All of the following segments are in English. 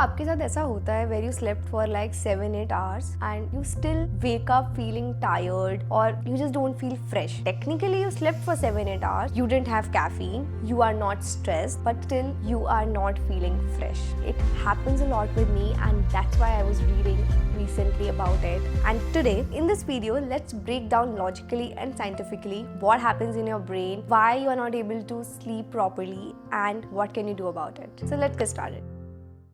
आपके साथ ऐसा होता है where you slept for like 7-8 hours and you still wake up feeling tired or you just don't feel fresh. Technically you slept for 7-8 hours, you didn't have caffeine, you are not stressed, but still you are not feeling fresh. It happens a lot with me and that's why I was reading recently about it. And today in this video, let's break down logically and scientifically what happens in your brain, why you are not able to sleep properly, and what can you do about it. So let's get started.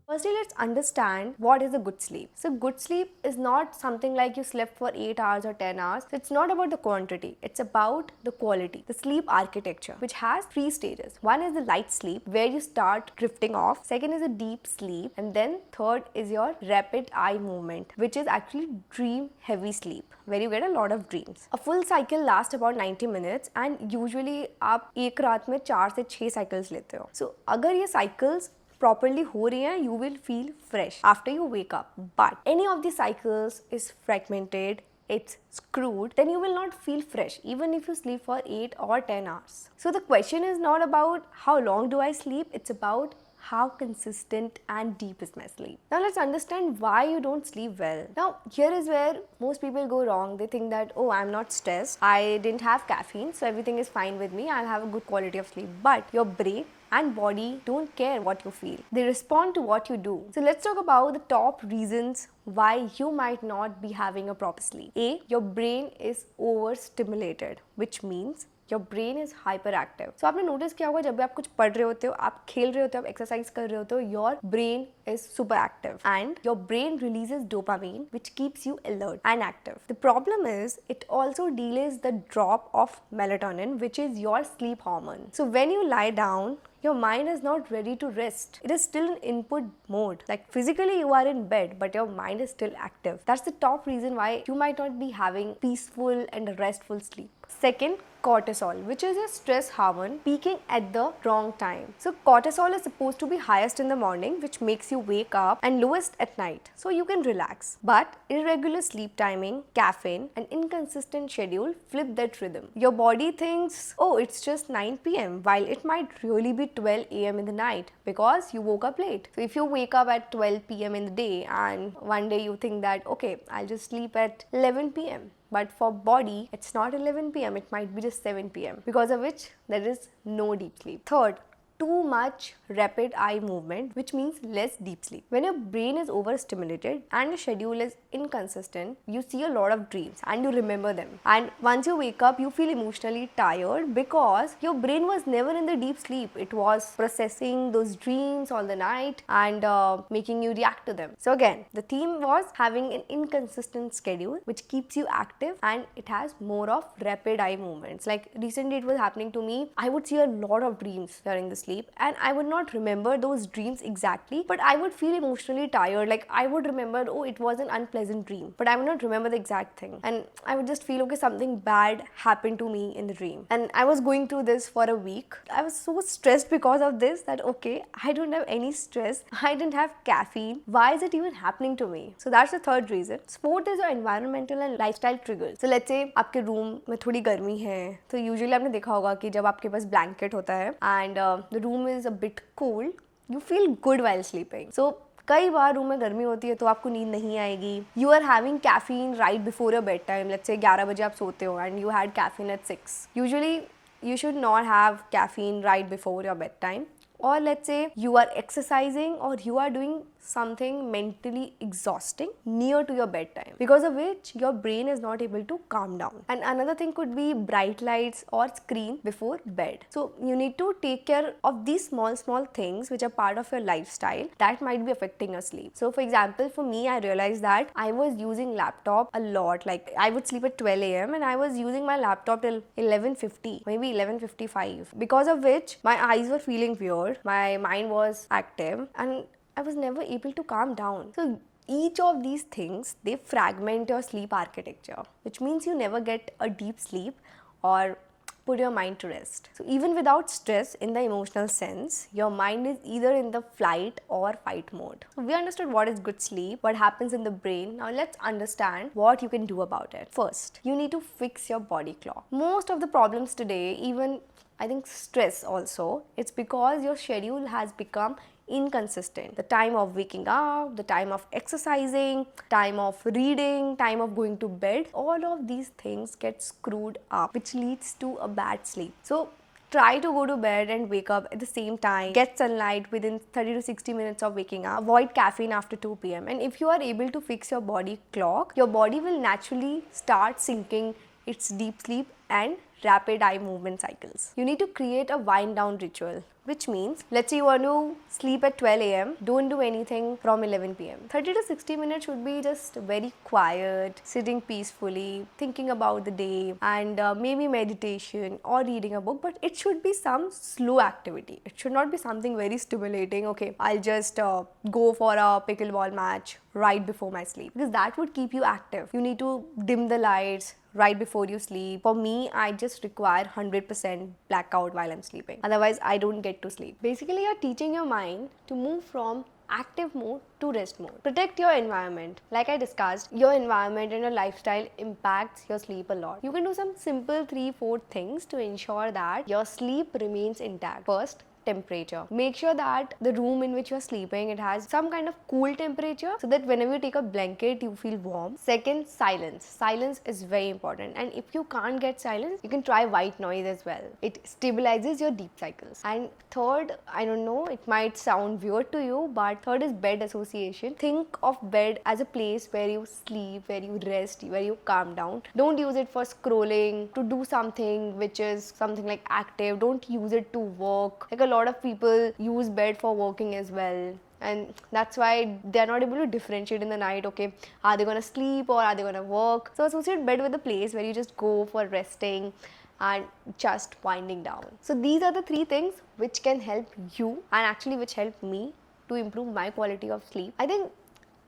Firstly, let's understand what is a good sleep. So good sleep is not something like you slept for 8 hours or 10 hours. So it's not about the quantity, it's about the quality. The sleep architecture, which has 3 stages. One is the light sleep, where you start drifting off. Second is a deep sleep. And then third is your rapid eye movement, which is actually dream heavy sleep, where you get a lot of dreams. A full cycle lasts about 90 minutes and usually आप एक रात में 4 से 6 cycles लेते हो. So अगर ये cycles properly हो रही हैं, you will feel fresh after you wake up. But any of the cycles is fragmented, it's screwed, then you will not feel fresh even if you sleep for 8 or 10 hours. So the question is not about how long do I sleep, it's about how consistent and deep is my sleep. Now let's understand why you don't sleep well. Now here is where most people go wrong. They think that, oh, I'm not stressed, I didn't have caffeine, so everything is fine with me, I'll have a good quality of sleep. But your brain and body don't care what you feel. They respond to what you do. So let's talk about the top reasons why you might not be having a proper sleep. A, your brain is overstimulated, which means your brain is hyperactive. So आपने notice किया होगा जब भी आप कुछ पढ़ रहे होते हो, आप खेल रहे होते हो, आप exercise कर रहे होते हो, your brain is super active and your brain releases dopamine, which keeps you alert and active. The problem is it also delays the drop of melatonin, which is your sleep hormone. So when you lie down, your mind is not ready to rest. It is still in input mode. Like physically you are in bed, but your mind is still active. That's the top reason why you might not be having peaceful and restful sleep. Second, cortisol, which is a stress hormone peaking at the wrong time. So cortisol is supposed to be highest in the morning, which makes you wake up, and lowest at night, so you can relax. But irregular sleep timing, caffeine, and inconsistent schedule flip that rhythm. Your body thinks, oh, it's just 9 p.m. while it might really be 12 a.m. in the night because you woke up late. So if you wake up at 12 p.m. in the day and one day you think that, okay, I'll just sleep at 11 p.m. But for body, it's not 11 p.m. It might be just 7 p.m. because of which there is no deep sleep. Third, too much rapid eye movement, which means less deep sleep. When your brain is overstimulated and the schedule is inconsistent, you see a lot of dreams and you remember them. And once you wake up, you feel emotionally tired because your brain was never in the deep sleep. It was processing those dreams all the night and making you react to them. So again, the theme was having an inconsistent schedule which keeps you active and it has more of rapid eye movements. Like recently it was happening to me. I would see a lot of dreams during the sleep and I would not remember those dreams exactly, but I would feel emotionally tired. Like I would remember, oh, it was an unpleasant dream, but I would not remember the exact thing, and I would just feel, okay, something bad happened to me in the dream. And I was going through this for a week. I was so stressed because of this that, okay, I don't have any stress, I didn't have caffeine, why is it even happening to me? So that's the third reason. Fourth is your environmental and lifestyle triggers. So let's say आपके room में थोड़ी गर्मी है, तो usually आपने देखा होगा कि जब आपके पास blanket होता है and the room is a bit cold, you feel good while sleeping. So कई बार रूम में गर्मी होती है तो आपको नींद नहीं आएगी. You are having caffeine right before your bedtime. Let's say 11 बजे आप सोते हो and you had caffeine at 6. Usually you should not have caffeine right before your bedtime. Or let's say you are exercising or you are doing something mentally exhausting near to your bedtime, because of which your brain is not able to calm down. And another thing could be bright lights or screen before bed. So you need to take care of these small things which are part of your lifestyle that might be affecting your sleep. So for example, for me, I realized that I was using laptop a lot. Like I would sleep at 12 a.m. and I was using my laptop till 11:50, maybe 11:55, because of which my eyes were feeling weird, my mind was active, and I was never able to calm down. So each of these things, they fragment your sleep architecture, which means you never get a deep sleep or put your mind to rest. So even without stress in the emotional sense, your mind is either in the flight or fight mode. So we understood what is good sleep, what happens in the brain. Now let's understand what you can do about it. First, you need to fix your body clock. Most of the problems today, even I think stress also, it's because your schedule has become inconsistent. The time of waking up, the time of exercising, time of reading, time of going to bed, all of these things get screwed up, which leads to a bad sleep. So try to go to bed and wake up at the same time. Get sunlight within 30 to 60 minutes of waking up. Avoid caffeine after 2 p.m. And if you are able to fix your body clock, your body will naturally start syncing its deep sleep and rapid eye movement cycles. You need to create a wind down ritual, which means, let's say you want to sleep at 12 a.m. Don't do anything from 11 p.m. 30 to 60 minutes should be just very quiet, sitting peacefully, thinking about the day, and maybe meditation or reading a book, but it should be some slow activity. It should not be something very stimulating. Okay, I'll just go for a pickleball match right before my sleep, because that would keep you active. You need to dim the lights right before you sleep. For me, I just require 100% blackout while I'm sleeping. Otherwise, I don't get to sleep. Basically, you're teaching your mind to move from active mode to rest mode. Protect your environment. Like I discussed, your environment and your lifestyle impacts your sleep a lot. You can do some simple 3-4 things to ensure that your sleep remains intact. First, temperature. Make sure that the room in which you're sleeping, it has some kind of cool temperature so that whenever you take a blanket, you feel warm. Second, silence. Silence is very important, and if you can't get silence, you can try white noise as well. It stabilizes your deep cycles. And third, I don't know, it might sound weird to you, but third is bed association. Think of bed as a place where you sleep, where you rest, where you calm down. Don't use it for scrolling, to do something which is something like active. Don't use it to work. Like a lot of people use bed for working as well, and that's why they're not able to differentiate in the night. Okay, are they gonna sleep or are they gonna work? So associate bed with a place where you just go for resting and just winding down. So these are the 3 things which can help you, and actually which helped me to improve my quality of sleep. I think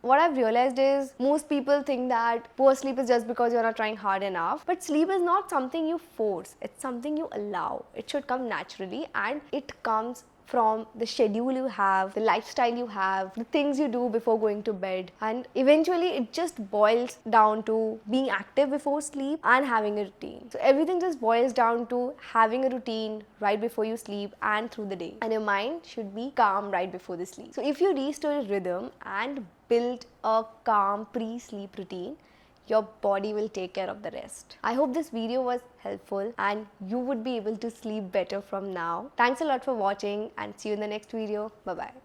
what I've realized is most people think that poor sleep is just because you're not trying hard enough. But sleep is not something you force. It's something you allow. It should come naturally, and it comes from the schedule you have, the lifestyle you have, the things you do before going to bed. And eventually it just boils down to being active before sleep and having a routine. So everything just boils down to having a routine right before you sleep and through the day. And your mind should be calm right before the sleep. So if you restore a rhythm and build a calm pre-sleep routine, your body will take care of the rest. I hope this video was helpful and you would be able to sleep better from now. Thanks a lot for watching, and see you in the next video. Bye bye.